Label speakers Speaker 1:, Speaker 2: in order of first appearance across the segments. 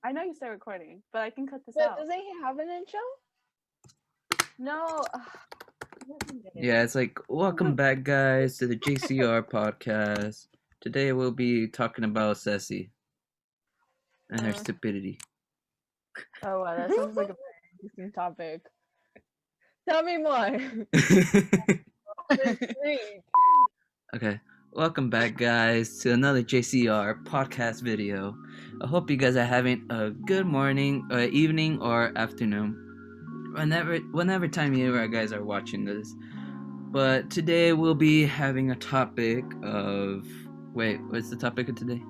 Speaker 1: I know you start recording, but I can cut this
Speaker 2: But
Speaker 1: out.
Speaker 2: doesn't he have an intro?
Speaker 1: No.
Speaker 3: Yeah, it's like, welcome back, guys, to the JCR podcast. Today we'll be talking about Ceci and her stupidity.
Speaker 2: Oh wow, that sounds like a very interesting topic. Tell me more. Please.
Speaker 3: Okay, welcome back, guys, to another JCR podcast video. I hope you guys are having a good morning, or evening, or afternoon, whenever time you guys are watching this. But today we'll be having a topic of. Wait, what's the topic of today?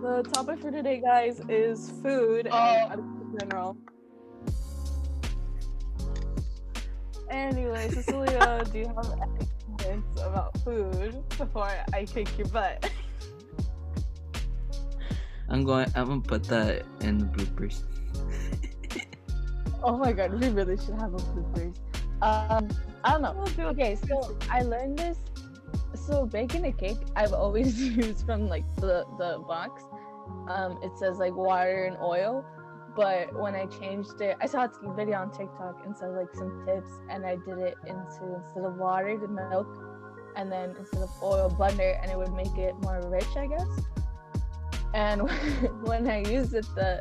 Speaker 1: The topic for today, guys, is food and in general. Anyway, Cecilia, do you have any comments about food before I kick your butt?
Speaker 3: I'm gonna put that in the bloopers.
Speaker 2: Oh my god, we really should have a bloopers. I don't know.
Speaker 1: We'll do it.
Speaker 2: Okay, so I learned this. So baking a cake, I've always used from like the box. It says like water and oil, but when I changed it, I saw a video on TikTok and said like some tips, and I did it into instead of water, the milk, and then instead of oil, butter, and it would make it more rich, I guess. And when I used it the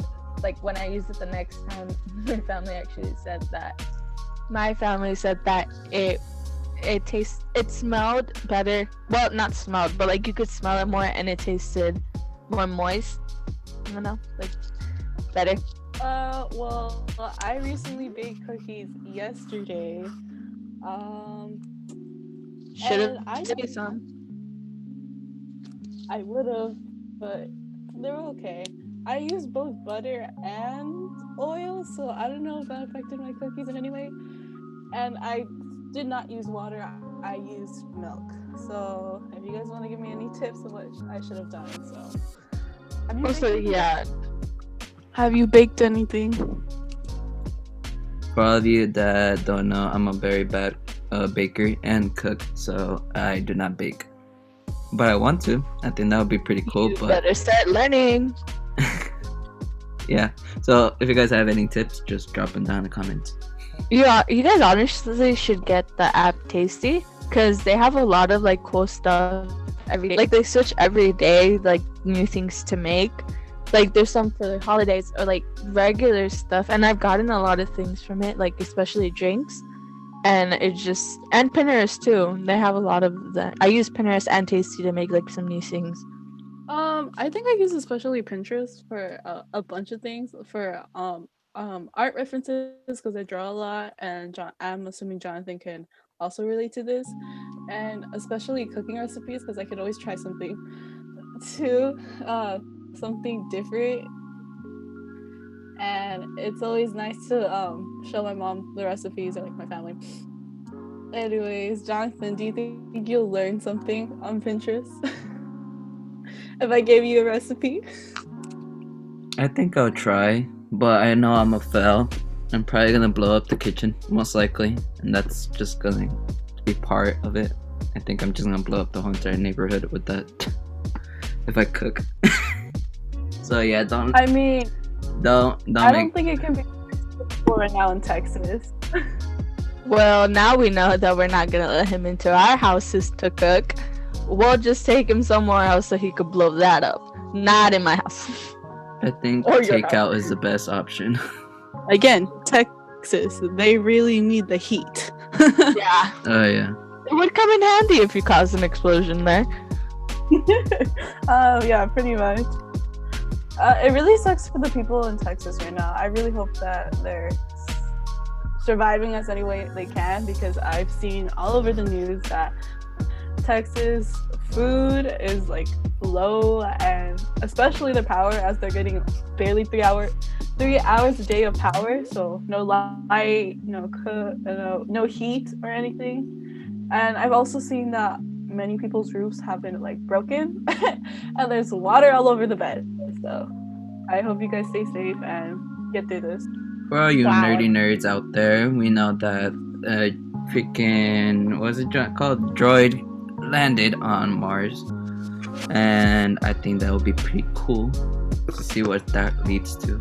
Speaker 2: next time, my family actually said that. My family said that it smelled better. Well, not smelled, but like you could smell it more, and it tasted more moist. I don't know, like better.
Speaker 1: Well, I recently baked cookies yesterday.
Speaker 2: Should
Speaker 1: and I
Speaker 2: have taken some.
Speaker 1: I would have, but they were okay. I used both butter and oil, so I don't know if that affected my cookies in any way. And I did not use water, I used milk. So if you guys want to give me any tips of what I should have done, so. Have you baked anything?
Speaker 3: For all of you that don't know, I'm a very bad baker and cook, so I do not bake. But I want to. I think that would be pretty cool.
Speaker 2: You
Speaker 3: but
Speaker 2: better start learning.
Speaker 3: yeah. So if you guys have any tips, just drop them down in the comments.
Speaker 2: Yeah, you guys honestly should get the app Tasty, because they have a lot of like cool stuff every day. Like they switch every day, like new things to make. Like there's some for the holidays or like regular stuff, and I've gotten a lot of things from it, like especially drinks. And and Pinterest too. They have a lot of that. I use Pinterest and Tasty to make like some new things.
Speaker 1: I think I use especially Pinterest for a bunch of things, for art references, because I draw a lot, and I'm assuming Jonathan can also relate to this, and especially cooking recipes, because I could always try something something different, and it's always nice to show my mom the recipes, or like my family. Anyways, Jonathan, do you think you'll learn something on Pinterest if I gave you a recipe?
Speaker 3: I think I'll try, but I know I'm a fail. I'm probably gonna blow up the kitchen, most likely, and that's just gonna be part of it. I think I'm just gonna blow up the whole entire neighborhood with that if I cook. So yeah, don't.
Speaker 1: I mean,
Speaker 3: don't
Speaker 1: I don't think it can be successful right now in Texas.
Speaker 2: Well, now we know that we're not gonna let him into our houses to cook. We'll just take him somewhere else so he could blow that up. Not in my house.
Speaker 3: I think
Speaker 2: Or your
Speaker 3: takeout is the best option.
Speaker 1: Again, Texas, they really need the heat.
Speaker 2: Yeah.
Speaker 3: Oh yeah.
Speaker 2: It would come in handy if you caused an explosion there.
Speaker 1: Yeah, pretty much. It really sucks for the people in Texas right now. I really hope that they're surviving as any way they can, because I've seen all over the news that Texas food is like low, and especially the power, as they're getting barely 3 hours a day of power, so no light, no heat or anything. And I've also seen that many people's roofs have been like broken and there's water all over the bed. So I hope you guys stay safe and get through this.
Speaker 3: For all you
Speaker 2: Wow.
Speaker 3: nerdy nerds out there, we know that freaking, what was it called? Droid landed on Mars. and I think that would be pretty cool to see what that leads to.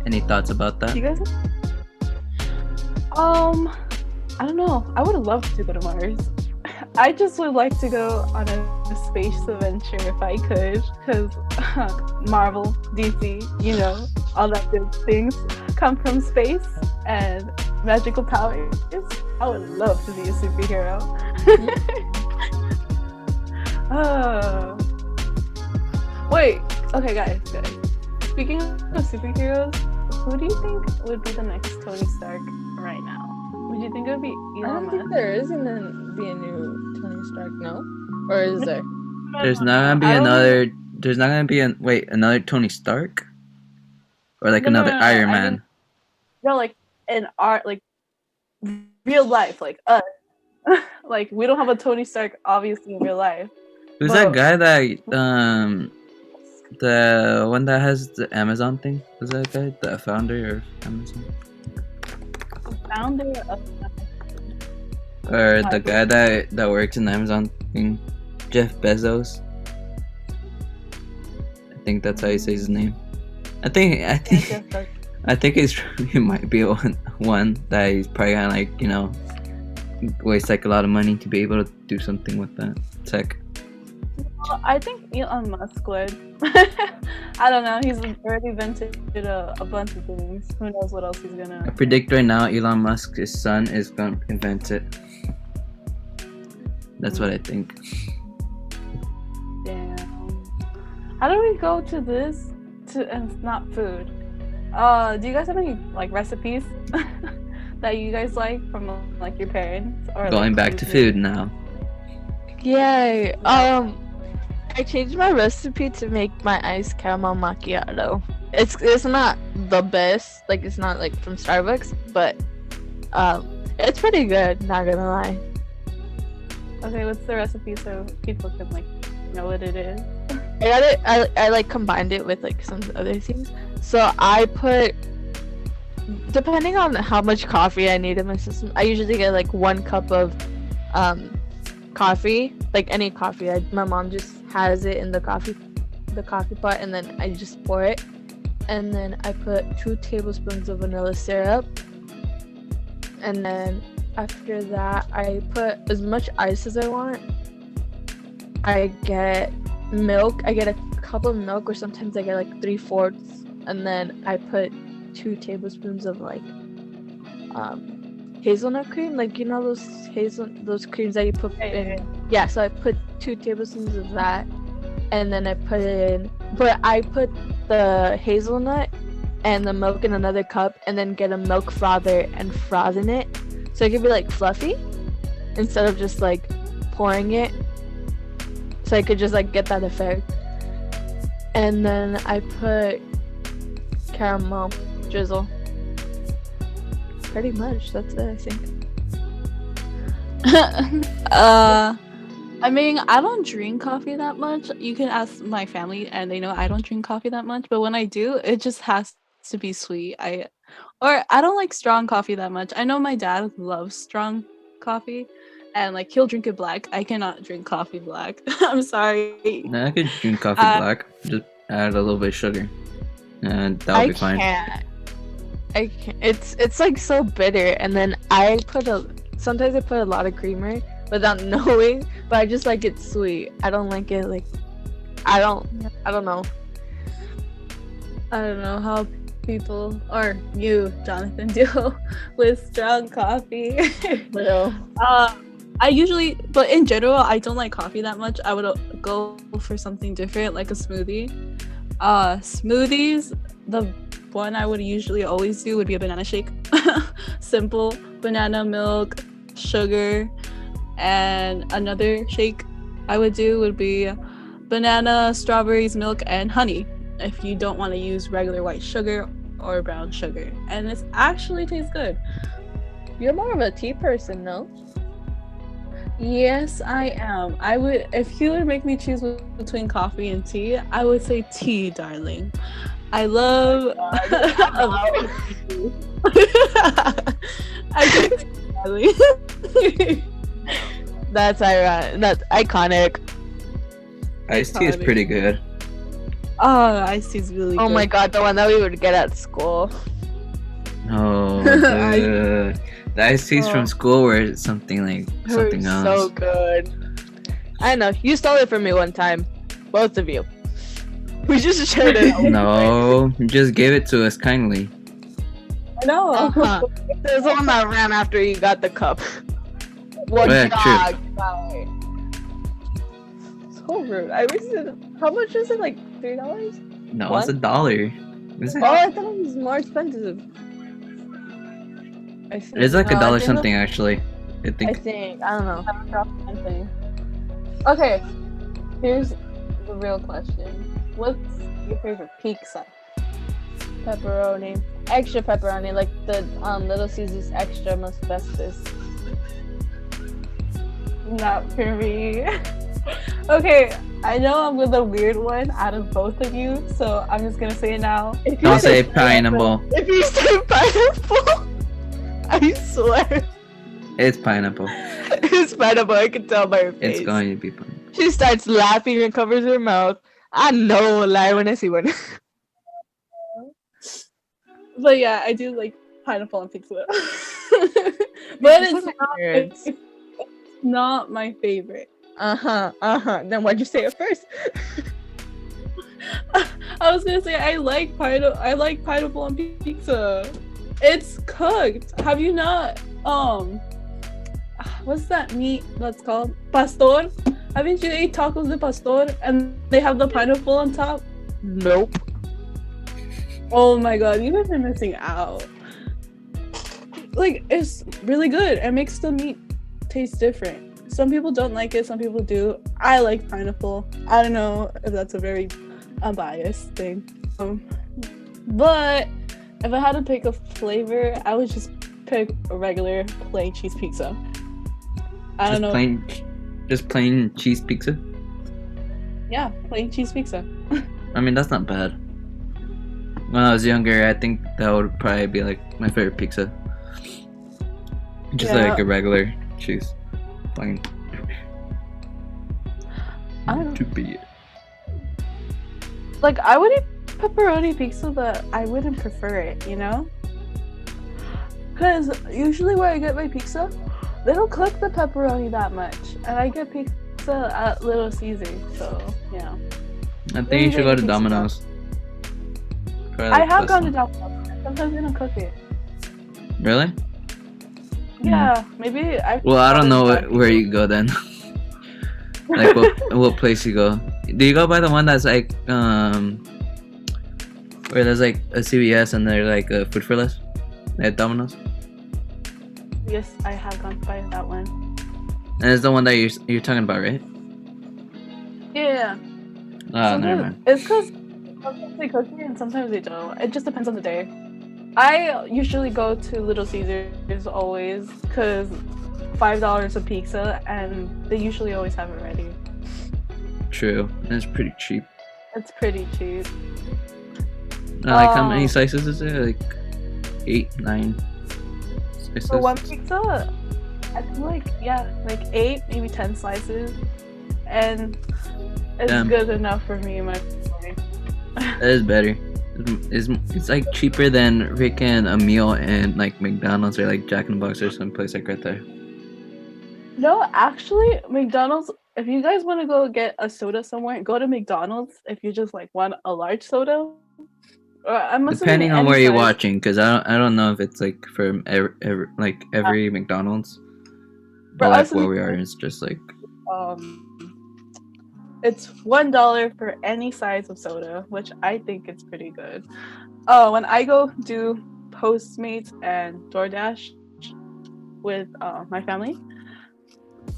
Speaker 3: Any thoughts about that?
Speaker 1: You guys? I don't know. I would love to go to Mars. I just would like to go on a space adventure if I could, because Marvel, DC, you know, all that good things come from space and magical powers. I would love to be a superhero. Wait, okay, guys. Speaking of superheroes, who do you think would be the next Tony Stark right now? Would you think it would be
Speaker 2: I
Speaker 1: Elon
Speaker 2: don't think
Speaker 1: Musk?
Speaker 2: there is gonna be a new Tony Stark, no? Or is there?
Speaker 3: There's not gonna be
Speaker 1: I don't
Speaker 3: another. There's not gonna be another Tony Stark, or like
Speaker 1: No, no,
Speaker 3: another
Speaker 1: no, no,
Speaker 3: Iron
Speaker 1: I
Speaker 3: Man.
Speaker 1: mean- No, like in art, like real life, like us. Like we don't have a Tony Stark obviously in real life.
Speaker 3: Who's that
Speaker 1: well-
Speaker 3: guy that the one that has the Amazon thing? Who's that guy? The founder of Amazon,
Speaker 1: Founder of
Speaker 3: or the guy that works in the Amazon thing? Jeff Bezos. I think that's how you say his name. I think he might be one that he's probably gonna, like, you know, waste like a lot of money to be able to do something with that tech.
Speaker 1: I think Elon Musk would. I don't know. He's already invented a bunch of things. Who knows what else he's
Speaker 3: I
Speaker 1: gonna?
Speaker 3: predict right now Elon Musk's son is gonna invent it. That's what I think.
Speaker 1: Damn. How do we go to this? And it's not food. Do you guys have any like recipes that you guys like from like your parents or
Speaker 3: Going
Speaker 1: like,
Speaker 3: back to food now.
Speaker 2: Yay! I changed my recipe to make my iced caramel macchiato. It's not the best, like it's not like from Starbucks, but it's pretty good. Not gonna lie.
Speaker 1: Okay, what's the recipe so people can like know what it is?
Speaker 2: I got it. I like combined it with like some other things. So I put, depending on how much coffee I need in my system, I usually get like 1 cup of coffee, like any coffee. My mom just has it in the coffee pot, and then I just pour it, and then I put 2 tablespoons of vanilla syrup, and then after that I put as much ice as I want. I get milk. I get a cup of milk, or sometimes I get like 3/4, and then I put 2 tablespoons of like hazelnut cream, like, you know, those creams that you put in. Yeah, so I put 2 tablespoons of that, and then I put it in. But I put the hazelnut and the milk in another cup, and then get a milk frother and frothing it, so it can be like fluffy instead of just like pouring it. So I could just like get that effect. And then I put caramel drizzle. Pretty much, that's it, I think.
Speaker 1: I mean, I don't drink coffee that much. You can ask my family and they know I don't drink coffee that much, but when I do, it just has to be sweet. I don't like strong coffee that much. I know my dad loves strong coffee and like he'll drink it black. I cannot drink coffee black. I'm sorry.
Speaker 3: No, I could drink coffee black. Just add a little bit of sugar, and that'll be fine.
Speaker 2: I can't. It's like so bitter, and then sometimes I put a lot of creamer without knowing, but I just like it sweet. I don't like it like I don't know. I don't know how people or you, Jonathan, deal with strong coffee. Little.
Speaker 1: I usually, but in general, I don't like coffee that much. I would go for something different, like a smoothie. Smoothies, the one I would usually always do would be a banana shake. Simple banana, milk, sugar, and another shake I would do would be banana, strawberries, milk, and honey. If you don't want to use regular white sugar or brown sugar, and it actually tastes good.
Speaker 2: You're more of a tea person, no?
Speaker 1: Yes, I am. I would, if you would make me choose between coffee and tea, I would say tea, darling. I love. I say tea, darling.
Speaker 2: That's ironic. That's iconic.
Speaker 3: Iced tea is pretty good.
Speaker 1: Oh, iced tea is really good.
Speaker 2: Oh my god, the one that we would get at school.
Speaker 3: Oh,
Speaker 1: I-
Speaker 3: dude. The iced teas from
Speaker 1: Oh.
Speaker 3: school were something like
Speaker 2: They
Speaker 3: something
Speaker 2: were
Speaker 3: else.
Speaker 2: so good. I know. You stole it from me one time. Both of you. We just shared it.
Speaker 3: No, you just gave it to us kindly.
Speaker 1: I know.
Speaker 2: Uh-huh. There's one that ran after you got the cup. One
Speaker 3: Yeah,
Speaker 2: dog. Sorry. So rude. I wish it. How much is it? Like $3?
Speaker 3: No,
Speaker 2: What?
Speaker 3: it's $1. Is it?
Speaker 2: Oh, I thought it was more expensive. I think.
Speaker 3: It's like
Speaker 1: No, I
Speaker 3: $1
Speaker 1: think
Speaker 3: something actually. I
Speaker 2: I
Speaker 3: think.
Speaker 2: think. I don't know.
Speaker 1: Something. Okay, here's the real question. What's your favorite pizza?
Speaker 2: Pepperoni. Extra pepperoni, like the Little Caesars extra bestest.
Speaker 1: Not for me. Okay, I know I'm the weird one out of both of you, so I'm just gonna say it now.
Speaker 2: If
Speaker 3: Don't say pineapple.
Speaker 2: If you say pineapple, I swear.
Speaker 3: It's pineapple.
Speaker 2: It's pineapple. I can tell by her face.
Speaker 3: It's going to be pineapple.
Speaker 2: She starts laughing and covers her mouth. I know a lie when I see one.
Speaker 1: But yeah, I do like pineapple on pizza. But it's not my favorite.
Speaker 2: Then why'd you say it first?
Speaker 1: I was gonna say I like pineapple on pizza. It's cooked. Have you not? What's that meat that's called? Pastor. Haven't you ate tacos de pastor and they have the pineapple on top?
Speaker 2: Nope.
Speaker 1: Oh my god, you guys are missing out. Like, it's really good. It makes the meat taste different. Some people don't like it, some people do. I like pineapple. I don't know if that's a very unbiased thing. But if I had to pick a flavor, I would just pick a regular plain cheese pizza. I don't know.
Speaker 3: Just plain cheese pizza.
Speaker 1: Yeah, plain cheese pizza.
Speaker 3: I mean, that's not bad. When I was younger, I think that would probably be like my favorite pizza. Just
Speaker 1: Yeah.
Speaker 3: like a regular cheese, plain.
Speaker 1: I don't know.
Speaker 3: To be it.
Speaker 1: Like, I would eat pepperoni pizza, but I wouldn't prefer it, you know? Because usually where I get my pizza, they don't cook the pepperoni that much. And I get pizza at Little Caesars, so, yeah.
Speaker 3: I think you should go to
Speaker 1: Pizza.
Speaker 3: Domino's. Probably
Speaker 1: I
Speaker 3: like
Speaker 1: have
Speaker 3: this
Speaker 1: gone to
Speaker 3: one.
Speaker 1: Domino's. Sometimes they don't cook it.
Speaker 3: Really?
Speaker 1: Yeah, maybe I.
Speaker 3: Well, I don't know where you go then. Like what place you go? Do you go by the one that's like where there's like a CVS and they're like a food for less at Domino's?
Speaker 1: Yes, I have gone by that one.
Speaker 3: And it's the one that you're talking about, right?
Speaker 1: Yeah.
Speaker 3: Oh, never mind.
Speaker 1: It's because sometimes they cook it and sometimes they don't. It just depends on the day. I usually go to Little Caesars always because $5 a pizza and they usually always have it ready.
Speaker 3: True. And it's pretty cheap.
Speaker 1: It's pretty cheap.
Speaker 3: Like how many
Speaker 1: Oh.
Speaker 3: slices is it? Like 8, 9 slices.
Speaker 1: For one pizza, I think like 8, maybe 10 slices, and it's
Speaker 3: Damn.
Speaker 1: good enough for me and my family.
Speaker 3: That is better. It's like cheaper than freaking a meal in like McDonald's or like Jack in the Box or someplace like right there.
Speaker 1: No, actually, McDonald's. If you guys want to go get a soda somewhere, go to McDonald's. If you just like want a large soda, or I'm assuming
Speaker 3: Depending on
Speaker 1: any
Speaker 3: where you're
Speaker 1: size.
Speaker 3: watching, because I don't know if it's like for every McDonald's, but
Speaker 1: For
Speaker 3: like
Speaker 1: us in
Speaker 3: where
Speaker 1: the
Speaker 3: we are,
Speaker 1: US,
Speaker 3: it's just like
Speaker 1: It's $1 for any size of soda, which I think is pretty good. Oh, when I go do Postmates and DoorDash with my family,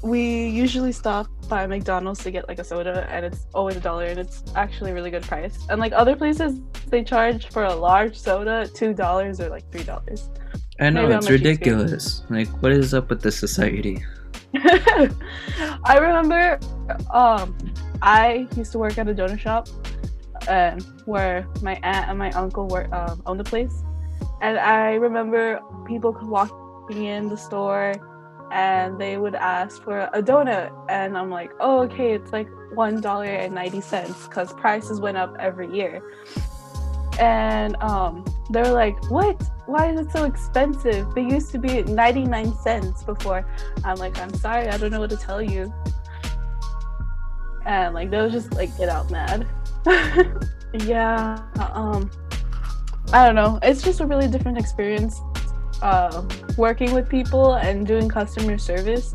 Speaker 1: we usually stop by McDonald's to get like a soda, and it's always $1, and it's actually a really good price. And like other places, they charge for a large soda $2 or like $3.
Speaker 3: I know
Speaker 1: Maybe
Speaker 3: it's
Speaker 1: I'm a cheapskate.
Speaker 3: ridiculous. Like, what is up with this society?
Speaker 1: I remember I used to work at a donut shop where my aunt and my uncle owned the place, and I remember people walking in the store and they would ask for a donut, and I'm like, oh, okay, it's like $1.90 because prices went up every year. And they were like, what? Why is it so expensive? They used to be 99 cents before. I'm like, I'm sorry, I don't know what to tell you. And like they'll just like get out mad. Yeah, I don't know. It's just a really different experience working with people and doing customer service.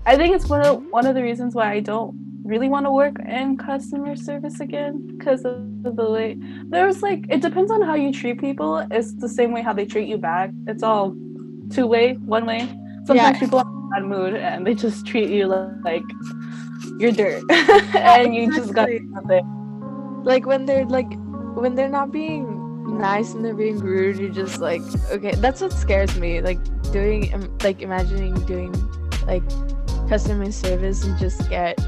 Speaker 1: I think it's one of the reasons why I don't really want to work in customer service again, because of the way there's like, it depends on how you treat people. It's the same way how they treat you back. It's all two-way, one way. Sometimes people are in a bad mood and they just treat you like you're dirt. And you just got nothing.
Speaker 2: Like when they're not being nice and they're being rude, you're just like, okay, that's what scares me. Like imagining doing like customer service and just get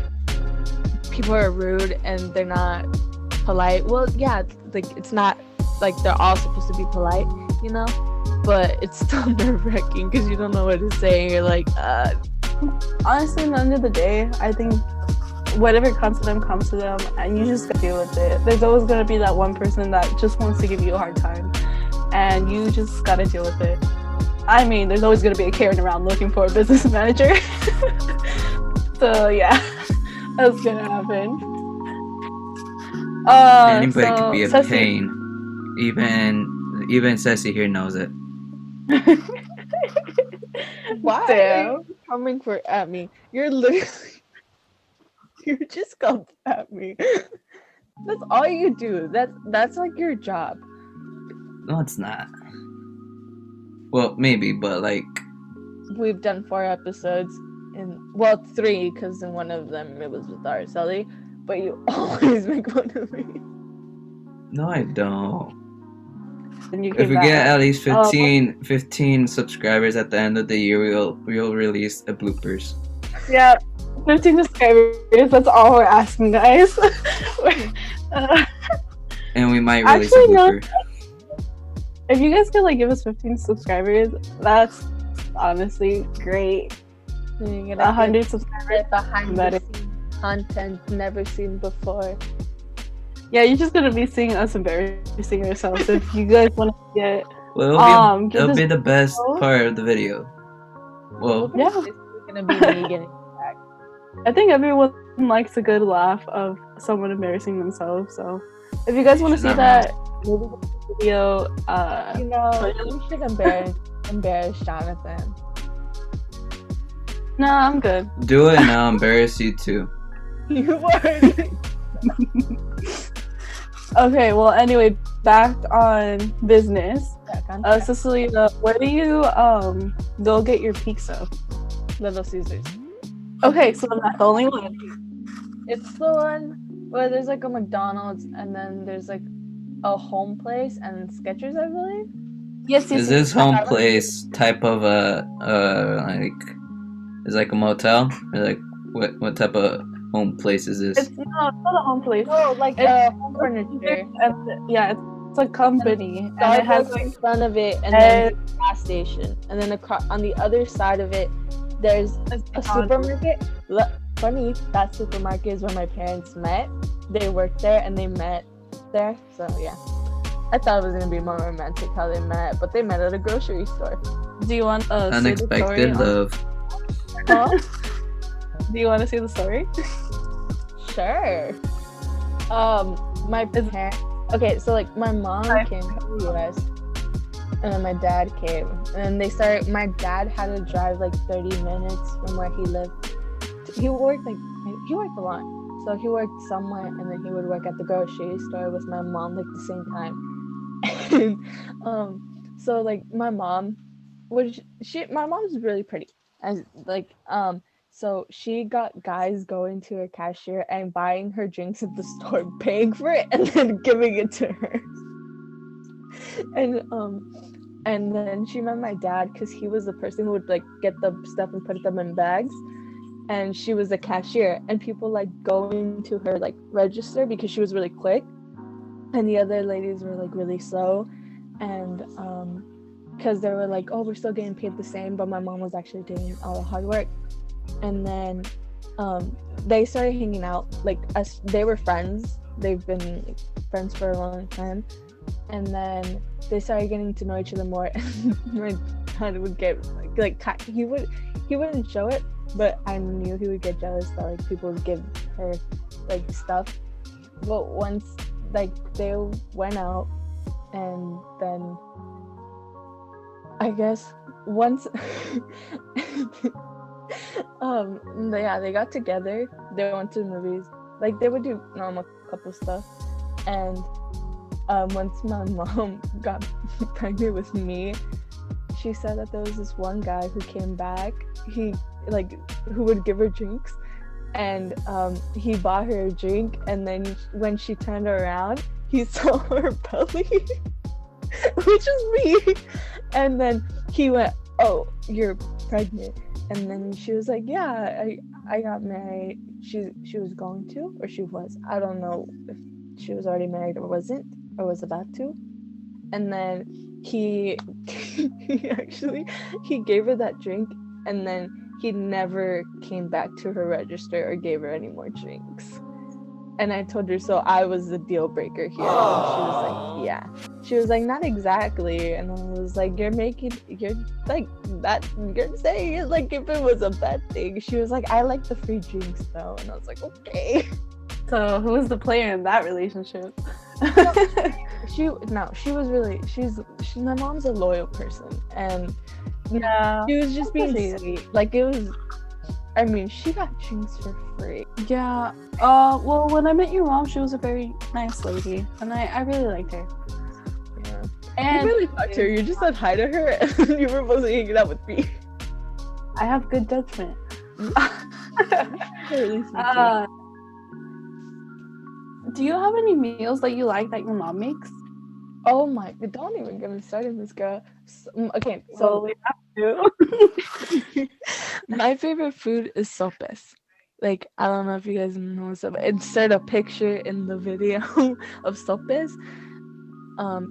Speaker 2: people are rude and they're not polite. Well, yeah, like it's not like they're all supposed to be polite, you know, but it's still nerve-wracking because you don't know what to say and you're like,
Speaker 1: honestly, at the end of the day, I think whatever comes to them, and you just gotta deal with it. There's always gonna be that one person that just wants to give you a hard time, and you just gotta deal with it. I mean, there's always gonna be a Karen around looking for a business manager. So yeah, that's gonna happen.
Speaker 3: Anybody could be a pain. Even Ceci here knows it.
Speaker 2: why
Speaker 1: Damn.
Speaker 2: are you coming at me? You're literally you just come at me. That's all you do. That's like your job.
Speaker 3: No, it's not. Well, maybe, but like
Speaker 2: We've done 4 episodes, well, 3, because in one of them it was with Araceli, but you always make fun of me.
Speaker 3: no, I don't.
Speaker 1: And you
Speaker 3: If
Speaker 1: came
Speaker 3: we
Speaker 1: back.
Speaker 3: get at least 15 subscribers at the end of the year, we'll release a bloopers.
Speaker 1: Yeah, 15 subscribers. That's all we're asking, guys.
Speaker 3: And we might release
Speaker 1: Actually,
Speaker 3: a blooper.
Speaker 1: If you guys could like give us 15 subscribers, that's honestly great.
Speaker 2: You're gonna
Speaker 1: 100 subscribers.
Speaker 2: get behind
Speaker 1: Better.
Speaker 2: the scenes content never seen before.
Speaker 1: Yeah, you're just gonna be seeing us embarrassing ourselves. If you guys want to get,
Speaker 3: Well, it'll be the best part of the video. Well,
Speaker 1: Yeah.
Speaker 2: It's gonna be me getting back.
Speaker 1: I think everyone likes a good laugh of someone embarrassing themselves. So, if you guys want to see
Speaker 3: Not
Speaker 1: that, maybe the video.
Speaker 2: You know, you should embarrass Jonathan.
Speaker 1: No, I'm good.
Speaker 3: do it and I'll embarrass you too.
Speaker 2: You already.
Speaker 1: Okay. Well, anyway, back on business. Cecilia, where do you go get your pizza?
Speaker 2: Little Caesars.
Speaker 1: Okay, so I'm not the only one.
Speaker 2: It's the one where there's like a McDonald's and then there's like a home place and Skechers, I believe.
Speaker 1: Yes,
Speaker 3: Is this home place type of like is like a motel? Or like what type of home place is this?
Speaker 1: It's not a home place.
Speaker 2: Oh, like
Speaker 1: It's-
Speaker 2: home furniture.
Speaker 1: And yeah, it's a company, and it has
Speaker 2: Starbucks
Speaker 1: like
Speaker 2: in front of it, and then the gas station, and then on the other side of it, there's a supermarket. Funny, that supermarket is where my parents met. They worked there and they met there. So yeah, I thought it was gonna be more romantic how they met, but they met at a grocery store.
Speaker 1: Do you want say the
Speaker 3: Unexpected
Speaker 1: story?
Speaker 3: love.
Speaker 2: Huh?
Speaker 1: Do you want to see the story?
Speaker 2: Sure. My parents. Okay, so like my mom came to the US, and then my dad came, and then they started. My dad had to drive like 30 minutes from where he lived. He worked a lot, so he worked somewhere, and then he would work at the grocery store with my mom like the same time. And so like my mom, my mom's really pretty, and like so she got guys going to her cashier and buying her drinks at the store, paying for it, and then giving it to her. And then she met my dad because he was the person who would like get the stuff and put them in bags. And she was a cashier, and people like going to her like register because she was really quick, and the other ladies were like really slow, and because they were like, oh, we're still getting paid the same, but my mom was actually doing all the hard work. And then they started hanging out like as they were friends. They've been like, friends for a long time, and then they started getting to know each other more. And my dad would get he wouldn't show it, but I knew he would get jealous that like people would give her like stuff. But once like they went out, and then I guess once they got together, they went to the movies, like they would do normal couple stuff. And once my mom got pregnant with me, she said that there was this one guy who came back, who would give her drinks, and he bought her a drink, and then when she turned around, he saw her belly, which is me. And then he went, "Oh, you're pregnant." And then she was like, "Yeah, I got married." She was going to, or she was, I don't know if she was already married or wasn't, or was about to. And then he gave her that drink, and then he never came back to her register or gave her any more drinks. And I told her, so I was the deal breaker here. And she was like, yeah. She was like, not exactly. And I was like, you're saying it like if it was a bad thing. She was like, I like the free drinks though. And I was like, okay.
Speaker 1: So who was the player in that relationship?
Speaker 2: My mom's a loyal person, and
Speaker 1: Yeah,
Speaker 2: she was just being sweet. Like it was, I mean, she got drinks for free.
Speaker 1: yeah. Well, when I met your mom, she was a very nice lady, and I really liked her.
Speaker 2: Yeah.
Speaker 1: And
Speaker 2: You really talked to her. You just said hi to her, and you were supposed to hang out with me.
Speaker 1: I have good judgment.
Speaker 2: Really sweet.
Speaker 1: Do you have any meals that you like that your mom makes?
Speaker 2: Oh my! Don't even get me started, this girl. Okay,
Speaker 1: So
Speaker 2: so
Speaker 1: we have to.
Speaker 2: my favorite food is sopes. Like, I don't know if you guys know sopa. Insert a picture in the video of sopes.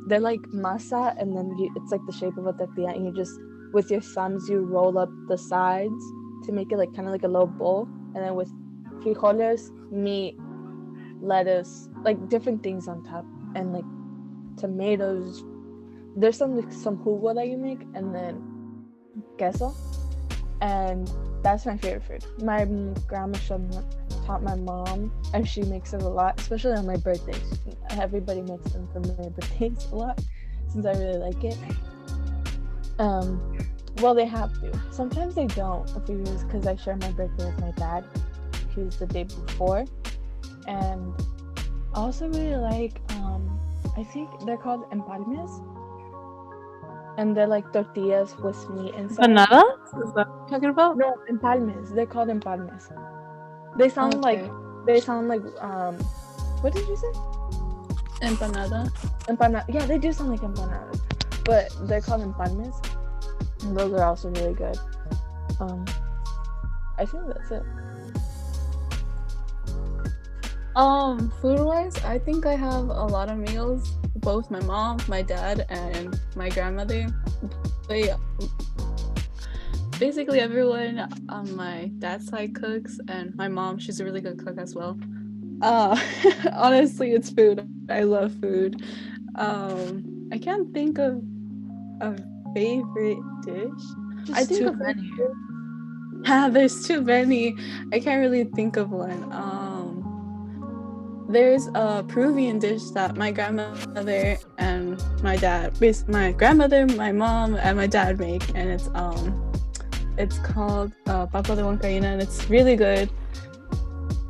Speaker 2: They're like masa, and then it's like the shape of a tortilla, and you just, with your thumbs, you roll up the sides to make it like kind of like a little bowl, and then with frijoles, meat, lettuce, like different things on top, and like tomatoes. There's some jugo that you make, and then queso, and that's my favorite food. My grandma taught my mom, and she makes it a lot, especially on my birthdays. Everybody makes them for my birthdays a lot, since I really like it. Well, they have to. Sometimes they don't, because I share my birthday with my dad. He's the day before. And I also really like, I think they're called empalmes. And they're like tortillas with meat inside.
Speaker 1: Empanadas? Is that what you're talking about?
Speaker 2: No, empalmes. They're called empalmes. They sound like, what did you say?
Speaker 1: Empanada.
Speaker 2: Yeah, they do sound like empanadas. But they're called empalmes. And those are also really good. I think that's it.
Speaker 1: Food-wise, I think I have a lot of meals. Both my mom, my dad, and my grandmother. Basically everyone on my dad's side cooks, and my mom, she's a really good cook as well. Honestly, it's food. I love food. I can't think of a favorite dish.
Speaker 2: Just
Speaker 1: I think
Speaker 2: too
Speaker 1: of
Speaker 2: many.
Speaker 1: There's too many. I can't really think of one. There's a Peruvian dish that my grandmother and my grandmother, my mom, and my dad make, and it's called papa de huancaína, and it's really good.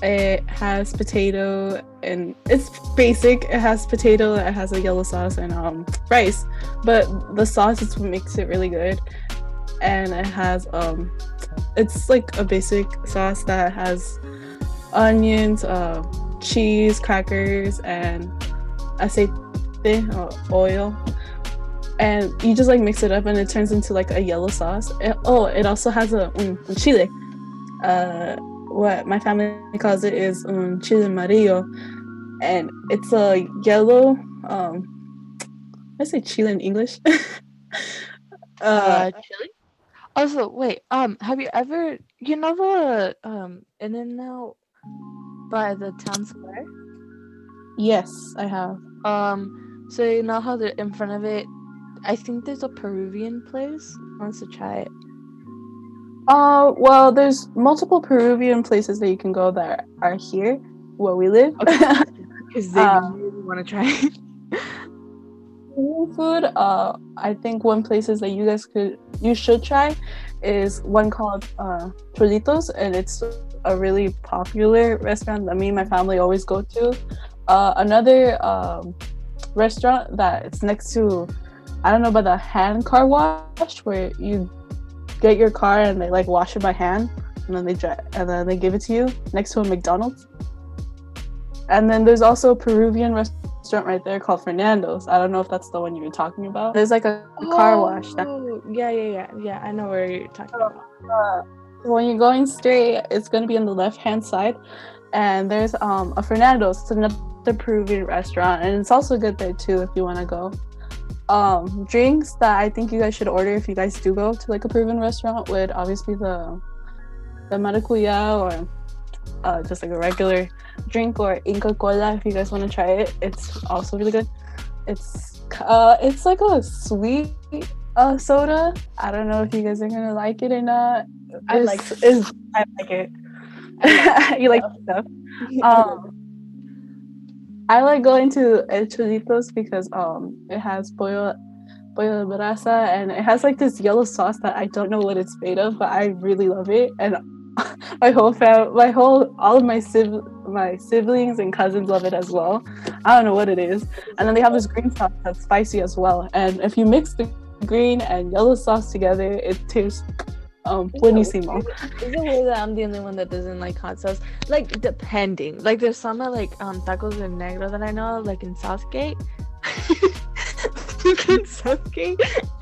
Speaker 1: It has potato, and it's basic. It has potato, it has a yellow sauce, and rice, but the sauce is what makes it really good. And it has it's like a basic sauce that has onions, cheese, crackers, and aceite, oil, and you just like mix it up, and it turns into like a yellow sauce. It also has a chile. What my family calls it is chile amarillo, and it's a yellow. I say chile in English.
Speaker 2: Chili? Also, wait, have you ever, you know the In and Out by the town square?
Speaker 1: Yes, I have.
Speaker 2: So you know how they're in front of it? I think there's a Peruvian place. Wants to try it.
Speaker 1: Well, there's multiple Peruvian places that you can go that are here where we live.
Speaker 2: Okay. Because they
Speaker 1: Uh,
Speaker 2: really want to try it.
Speaker 1: Korean food, I think one places that you should try is one called Cholitos, and it's a really popular restaurant that me and my family always go to. Another restaurant that it's next to, I don't know about the hand car wash where you get your car and they like wash it by hand and then they give it to you next to a McDonald's. And then there's also a Peruvian restaurant right there called Fernando's. I don't know if that's the one you were talking about. There's like a car wash.
Speaker 2: Oh, yeah. I know where you're talking about.
Speaker 1: When you're going straight, it's gonna be on the left-hand side, and there's a Fernando's. It's another Peruvian restaurant, and it's also good there too if you want to go. Drinks that I think you guys should order if you guys do go to like a Peruvian restaurant would obviously the maracuya or just like a regular drink, or Inca Cola if you guys want to try it. It's also really good. It's like a sweet soda. I don't know if you guys are gonna like it or not. I like it. You like stuff. I like going to El Cholitos because it has pollo de brasa, and it has like this yellow sauce that I don't know what it's made of, but I really love it. And all of my siblings and cousins love it as well. I don't know what it is. And then they have this green sauce that's spicy as well. And if you mix the green and yellow sauce together, it tastes buenísimo.
Speaker 2: Is it weird that I'm the only one that doesn't like hot sauce? Like, depending. Like, there's some like tacos de negro that I know, like in Southgate.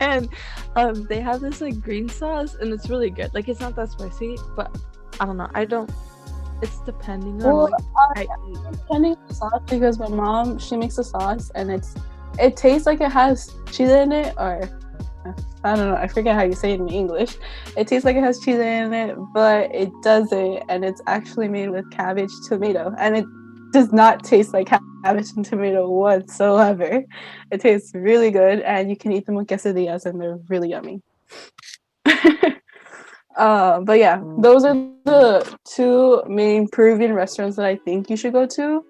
Speaker 2: And they have this like green sauce, and it's really good. Like, it's not that spicy, but I don't know. It's depending on what I eat.
Speaker 1: Depending on the sauce, because my mom, she makes a sauce and it tastes like it has chile in it, or I don't know, I forget how you say it in English. It tastes like it has chile in it, but it doesn't, and it's actually made with cabbage tomato, and it does not taste like cabbage and tomato whatsoever. It tastes really good, and you can eat them with quesadillas, and they're really yummy. But yeah, those are the two main Peruvian restaurants that I think you should go to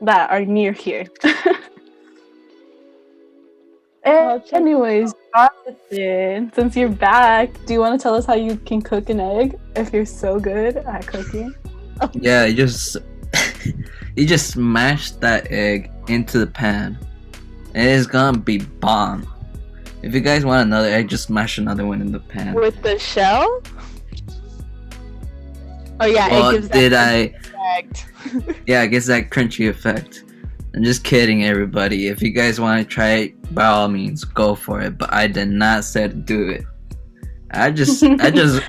Speaker 1: that are near here. Anyways, Jonathan, since you're back, do you want to tell us how you can cook an egg if you're so good at cooking?
Speaker 3: Yeah, you just smash that egg into the pan, and it's gonna be bomb. If you guys want another egg, just smash another one in the pan.
Speaker 2: With the shell? Oh yeah,
Speaker 3: Well,
Speaker 2: it gives that effect.
Speaker 3: Yeah, it gets that crunchy effect. I'm just kidding, everybody. If you guys want to try it, by all means, go for it. But I did not say to do it. I just
Speaker 2: Smash into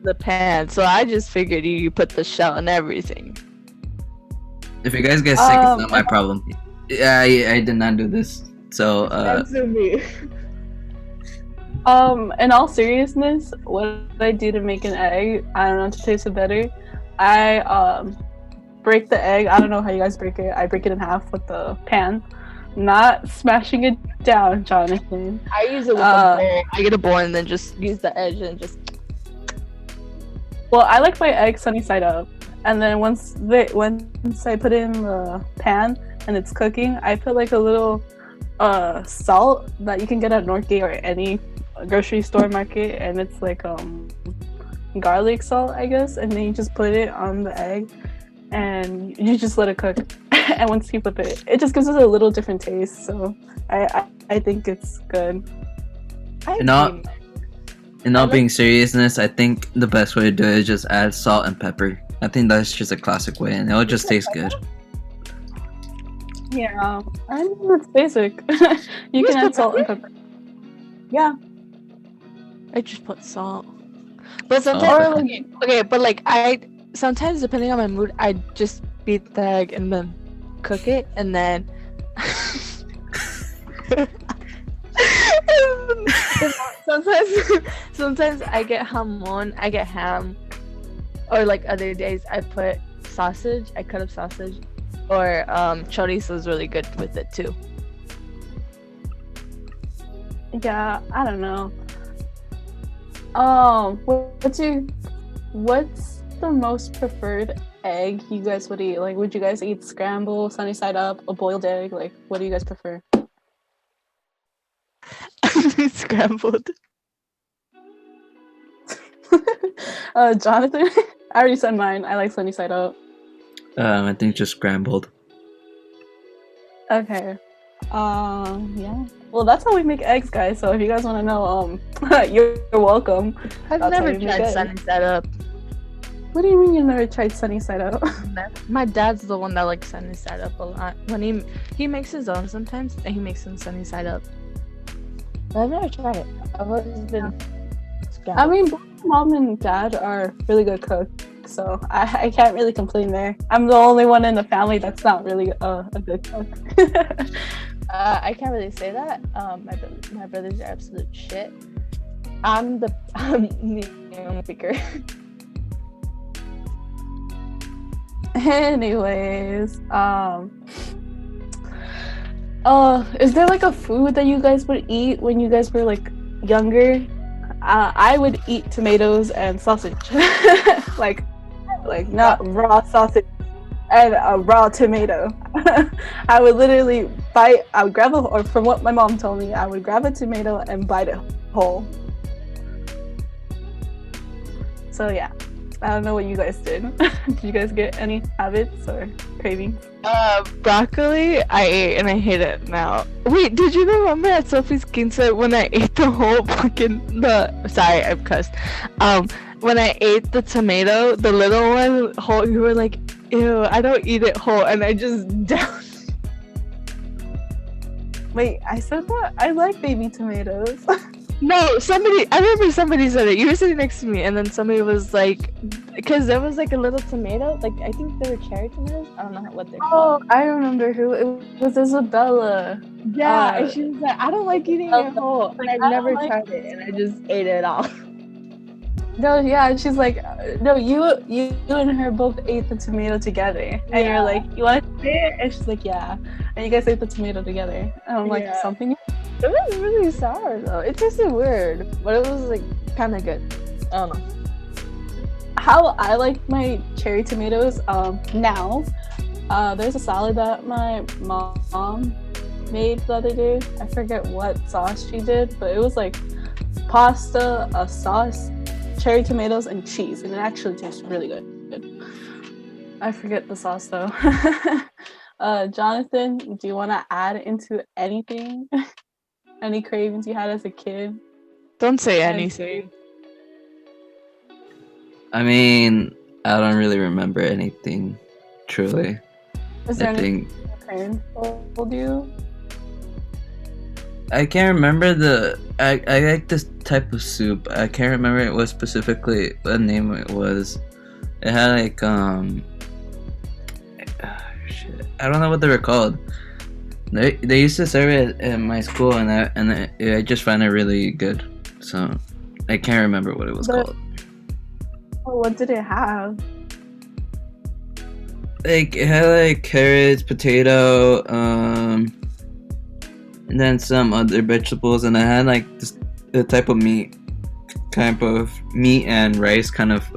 Speaker 2: the pan, so I just figured you put the shell and everything.
Speaker 3: If you guys get sick, it's not my problem. Yeah, I did not do this. So
Speaker 2: Answer me.
Speaker 1: In all seriousness, what I do to make an egg, I don't know, to taste it better, I break the egg. I don't know how you guys break it. I break it in half with the pan, not smashing it down, Jonathan.
Speaker 2: I use it with a bowl. I get a bowl and then just use the edge and just.
Speaker 1: Well, I like my egg sunny side up, and then once I put it in the pan and it's cooking, I put like a little salt that you can get at Northgate or any grocery store market, and it's like garlic salt, I guess, and then you just put it on the egg and you just let it cook. And once you flip it, it just gives it a little different taste, so I think it's good.
Speaker 3: In all being seriousness, I think the best way to do it is just add salt and pepper. I think that's just a classic way, and it'll just taste good.
Speaker 1: Yeah, I know it's basic. You can add salt and pepper. Yeah.
Speaker 2: I just put salt. But sometimes, okay, but like sometimes depending on my mood, I just beat the egg and then cook it, and then if sometimes I get hamon, I get ham, or like other days I put sausage. I cut up sausage, or chorizo is really good with it too.
Speaker 1: Yeah, I don't know. What's the most preferred egg you guys would eat? Like, would you guys eat scramble, sunny side up, a boiled egg? Like, what do you guys prefer?
Speaker 2: Scrambled.
Speaker 1: Jonathan, I already said mine. I like sunny side up.
Speaker 3: I think just scrambled.
Speaker 1: Okay. Yeah. Well, that's how we make eggs, guys. So if you guys want to know, you're welcome.
Speaker 2: I've
Speaker 1: That's
Speaker 2: never
Speaker 1: how you make
Speaker 2: tried
Speaker 1: eggs.
Speaker 2: sunny side up.
Speaker 1: What do you mean you never tried sunny side up?
Speaker 2: My dad's the one that likes sunny side up a lot. When he makes his own sometimes, and he makes them sunny side up. But I've never tried it. I've always been scrambled.
Speaker 1: I mean, both mom and dad are really good cooks, so I can't really complain there. I'm the only one in the family that's not really a good cook.
Speaker 2: I can't really say that. My brothers are absolute shit. I'm the only picker.
Speaker 1: Anyways, is there like a food that you guys would eat when you guys were like younger? I would eat tomatoes and sausage, like not raw sausage and a raw tomato. I would literally I would grab or from what my mom told me, I would grab a tomato and bite it whole. So yeah, I don't know what you guys did. Did you guys get any habits or cravings?
Speaker 2: Broccoli, I ate and I hate it now. Wait, did you remember at Sophie's quince when I ate the whole sorry, I've cussed. When I ate the tomato, the little one whole, you were like, ew, I don't eat it whole, and I just downed.
Speaker 1: Wait, I said that? I like baby tomatoes.
Speaker 2: No, I remember somebody said it. You were sitting next to me, and then somebody was like, because there was like a little tomato, like I think they were cherry tomatoes. I don't know what they're called.
Speaker 1: Oh, I remember who it was. Isabella.
Speaker 2: Yeah, and she was like, I don't like eating it whole. And I've
Speaker 1: I
Speaker 2: never
Speaker 1: don't like
Speaker 2: tried it, and I just ate it all.
Speaker 1: No, yeah, she's like, no, you and her both ate the tomato together, and you're like, you want to try it? And she's like, yeah, and you guys ate the tomato together, and I'm like,
Speaker 2: Yeah.
Speaker 1: something.
Speaker 2: It was really sour though. It tasted weird, but it was like kind of good. I don't know.
Speaker 1: How I like my cherry tomatoes now, there's a salad that my mom made the other day. I forget what sauce she did, but it was like pasta, a sauce, cherry tomatoes, and cheese, and it actually tastes really good. I forget the sauce though. Jonathan, do you want to add into anything? Any cravings you had as a kid?
Speaker 2: Don't say
Speaker 1: anything.
Speaker 3: I mean, I don't really remember anything, truly.
Speaker 1: Is there
Speaker 3: I
Speaker 1: anything
Speaker 3: think
Speaker 1: your parents told you?
Speaker 3: I can't remember I like this type of soup. I can't remember what specifically the name it was. It had like shit. I don't know what they were called. They used to serve it at my school, and I just find it really good. So I can't remember what it was called.
Speaker 1: What did it have?
Speaker 3: Like it had like carrots, potato, and then some other vegetables, and it had like the type of meat and rice kind of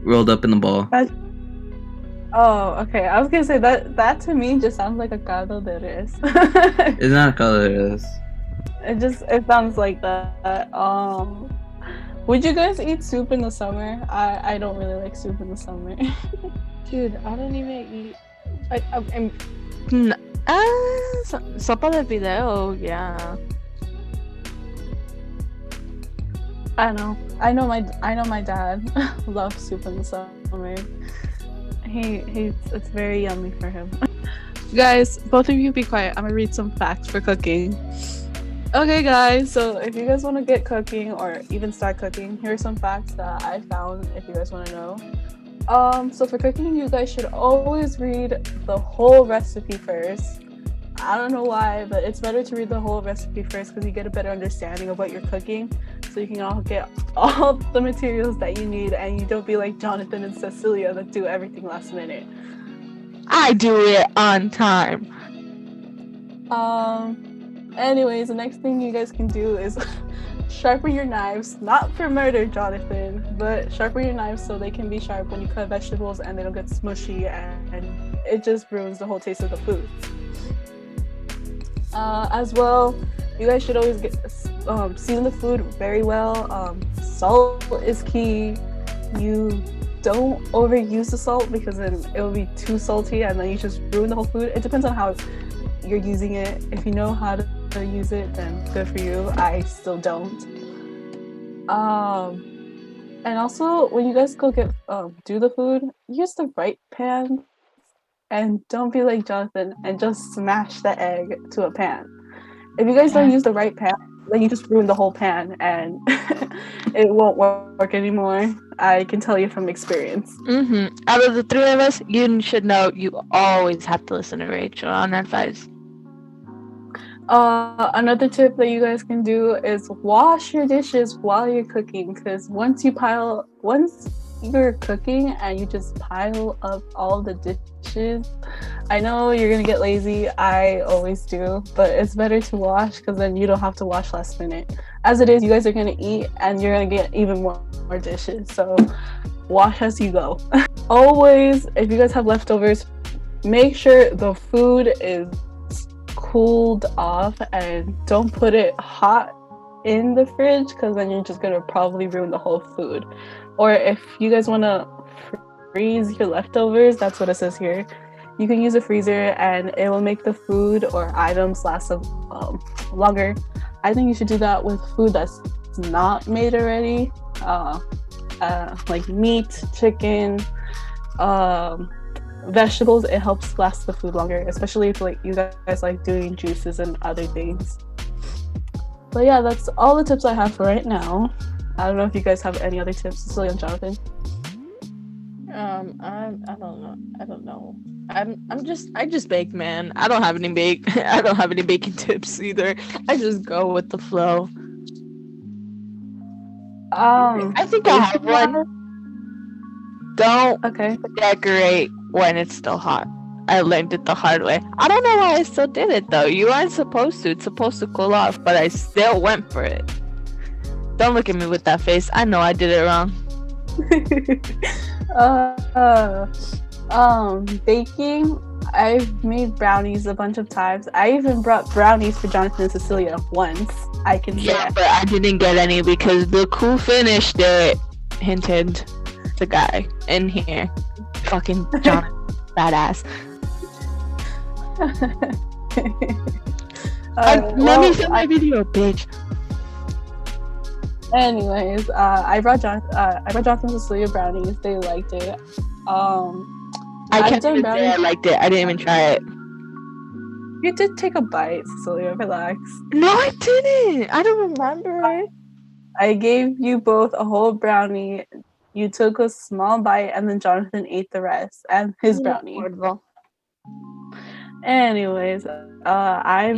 Speaker 3: rolled up in the ball.
Speaker 1: Oh, okay. I was gonna say that to me just sounds like a caldo de res.
Speaker 3: It's not caldo de res.
Speaker 1: It sounds like that. Would you guys eat soup in the summer? I don't really like soup in the summer.
Speaker 2: Dude, I don't even eat. Sopa de fideo, yeah.
Speaker 1: I know my dad loves soup in the summer. It's very yummy for him. Guys, both of you be quiet. I'm gonna read some facts for cooking. Okay, guys, so if you guys want to get cooking or even start cooking, here are some facts that I found if you guys want to know. So for cooking, you guys should always read the whole recipe first. I don't know why, but it's better to read the whole recipe first because you get a better understanding of what you're cooking. So you can all get all the materials that you need and you don't be like Jonathan and Cecilia that do everything last minute.
Speaker 2: I do it on time.
Speaker 1: Anyways, the next thing you guys can do is sharpen your knives. Not for murder, Jonathan, but sharpen your knives so they can be sharp when you cut vegetables and they don't get smushy and it just ruins the whole taste of the food. As well, you guys should always season the food very well. Salt is key. You don't overuse the salt because then it will be too salty and then you just ruin the whole food. It depends on how you're using it. If you know how to use it, then good for you. I still don't. And also when you guys go get do the food, use the right pan and don't be like Jonathan and just smash the egg to a pan. If you guys don't use the right pan, then you just ruin the whole pan and it won't work anymore. I can tell you from experience.
Speaker 2: Out of the three of us, you should know you always have to listen to Rachel on advice.
Speaker 1: Another tip that you guys can do is wash your dishes while you're cooking, because once you're cooking and you just pile up all the dishes, I know you're gonna get lazy. I always do, but it's better to wash because then you don't have to wash last minute. As it is, you guys are gonna eat and you're gonna get even more dishes, so wash as you go. Always, if you guys have leftovers, make sure the food is cooled off and don't put it hot in the fridge because then you're just gonna probably ruin the whole food. Or if you guys want to freeze your leftovers, that's what it says here, you can use a freezer and it will make the food or items last longer. I think you should do that with food that's not made already, like meat, chicken, vegetables. It helps last the food longer, especially if like you guys like doing juices and other things. But yeah, that's all the tips I have for right now. I don't know if you guys have any other tips, Cecilia and Jonathan.
Speaker 2: I don't know. I just bake, man. I don't have any baking tips either. I just go with the flow. I think I have one. Don't decorate when it's still hot. I learned it the hard way. I don't know why I still did it though. You aren't supposed to. It's supposed to cool off, but I still went for it. Don't look at me with that face. I know I did it wrong.
Speaker 1: Baking, I've made brownies a bunch of times. I even brought brownies for Jonathan and Cecilia once. I can say.
Speaker 2: Yeah, but I didn't get any because the who finished it. Hint, hint. The guy in here. Fucking Jonathan. Badass. Let me see my video, bitch.
Speaker 1: Anyways, I brought Jonathan and Cecilia brownies. They liked it.
Speaker 2: I can't even say I liked it. I didn't even try it.
Speaker 1: You did take a bite, Cecilia. Relax.
Speaker 2: No, I didn't. I don't remember.
Speaker 1: I gave you both a whole brownie. You took a small bite, and then Jonathan ate the rest and his brownie. Anyways, I've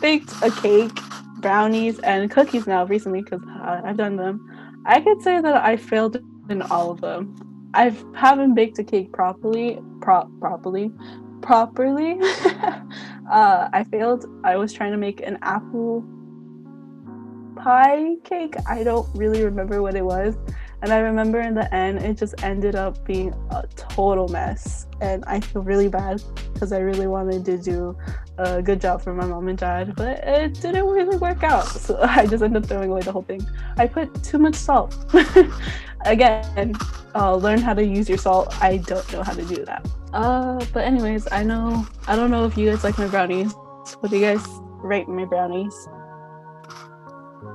Speaker 1: baked a cake, brownies, and cookies now recently because I've done them. I could say that I failed in all of them. I haven't baked a cake properly. I failed. I was trying to make an apple pie cake. I don't really remember what it was, and I remember in the end it just ended up being a total mess, and I feel really bad because I really wanted to do a good job for my mom and dad, but it didn't really work out, so I just ended up throwing away the whole thing. I put too much salt. Again, learn how to use your salt. I don't know how to do that. But anyways, I don't know if you guys like my brownies. What do you guys rate my brownies?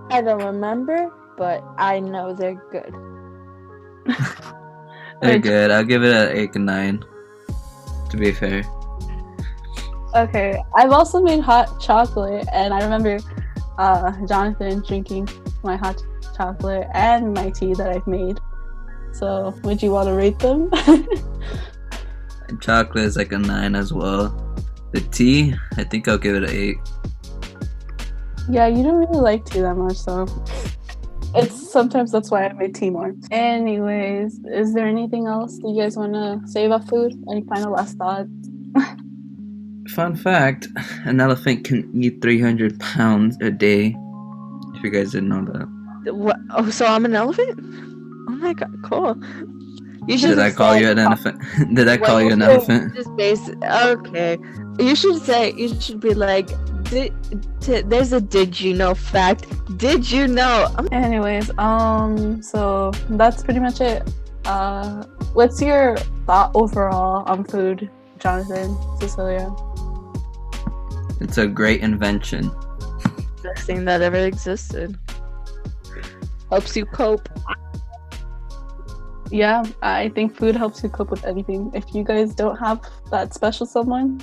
Speaker 2: I don't remember, but I know they're good.
Speaker 3: They're good. I'll give it an 8 and 9, to be fair.
Speaker 1: Okay, I've also made hot chocolate, and I remember Jonathan drinking my hot chocolate and my tea that I've made. So, would you want to rate them?
Speaker 3: And chocolate is like a 9 as well. The tea, I think I'll give it an 8.
Speaker 1: Yeah, you don't really like tea that much, so it's sometimes that's why I made tea more. Anyways, is there anything else you guys want to say about food? Any final last thoughts?
Speaker 3: Fun fact, an elephant can eat 300 pounds a day. If you guys didn't know that.
Speaker 2: What? Oh, so I'm an elephant? Oh my god, cool. You should
Speaker 3: Did I
Speaker 2: have
Speaker 3: call
Speaker 2: said-
Speaker 3: you an elephant? Did I call
Speaker 2: Wait,
Speaker 3: you an
Speaker 2: wait,
Speaker 3: elephant?
Speaker 2: Just okay. You should be like, there's a did you know fact. Did you know?
Speaker 1: Anyways, so that's pretty much it. What's your thought overall on food, Jonathan, Cecilia?
Speaker 3: It's a great invention.
Speaker 2: Best thing that ever existed. Helps you cope.
Speaker 1: Yeah, I think food helps you cope with anything. If you guys don't have that special someone,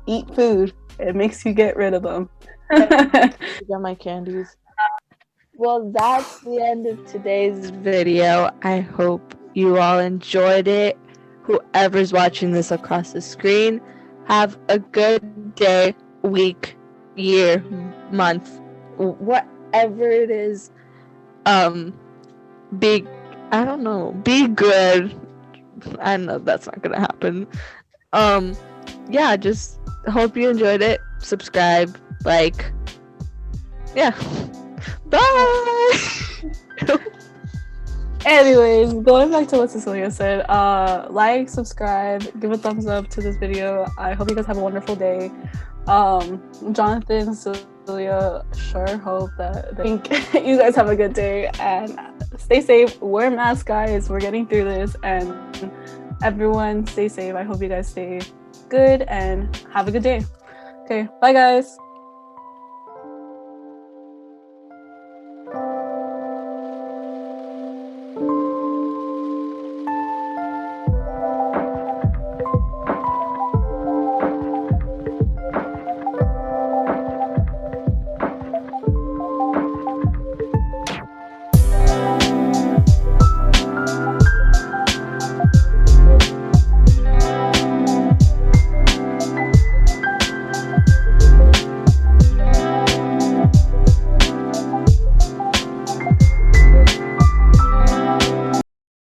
Speaker 1: eat food. It makes you get rid of them.
Speaker 2: I got my candies. Well, that's the end of today's video. I hope you all enjoyed it. Whoever's watching this across the screen, have a good day, week, year, month, whatever it is. Be good. I know that's not gonna happen. Yeah, just hope you enjoyed it. Subscribe, like, yeah. Bye.
Speaker 1: Anyways, going back to what Cecilia said, like, subscribe, give a thumbs up to this video. I hope you guys have a wonderful day. Jonathan, Cecilia, sure hope that you guys have a good day and stay safe. Wear masks, guys. We're getting through this, and everyone stay safe. I hope you guys stay good and have a good day. Okay, bye guys.